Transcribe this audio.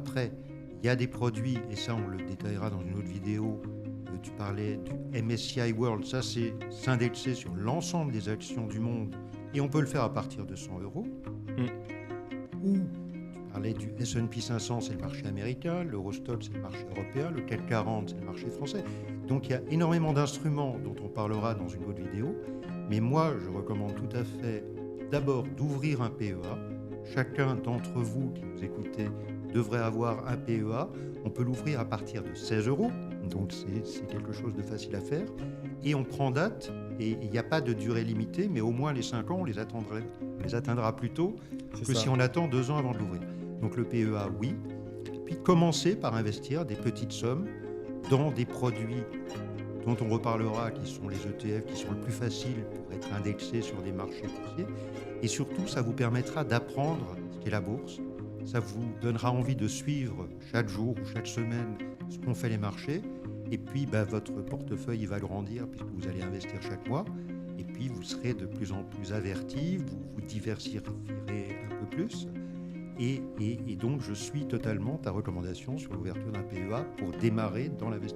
Après, il y a des produits, et ça on le détaillera dans une autre vidéo, tu parlais du MSCI World, ça c'est s'indexer sur l'ensemble des actions du monde, et on peut le faire à partir de 100 euros. Mm. Ou tu parlais du S&P 500, c'est le marché américain, l'Eurostoxx, c'est le marché européen, le CAC 40, c'est le marché français. Donc il y a énormément d'instruments dont on parlera dans une autre vidéo, mais moi je recommande tout à fait d'abord d'ouvrir un PEA. Chacun d'entre vous qui nous écoutez devrait avoir un PEA. On peut l'ouvrir à partir de 16 euros, donc c'est quelque chose de facile à faire. Et on prend date, et il n'y a pas de durée limitée, mais au moins les 5 ans, on les atteindra plus tôt C'est que ça. si on attend 2 ans avant de l'ouvrir. Donc le PEA, oui. Puis commencer par investir des petites sommes dans des produits dont on reparlera, qui sont les ETF, qui sont le plus faciles pour être indexés sur des marchés boursiers. Et surtout, ça vous permettra d'apprendre ce qu'est la bourse. Ça vous donnera envie de suivre chaque jour ou chaque semaine ce qu'ont fait les marchés. Et puis, votre portefeuille il va grandir puisque vous allez investir chaque mois. Et puis, vous serez de plus en plus averti, vous vous diversifierez un peu plus. Et donc, je suis totalement ta recommandation sur l'ouverture d'un PEA pour démarrer dans l'investissement.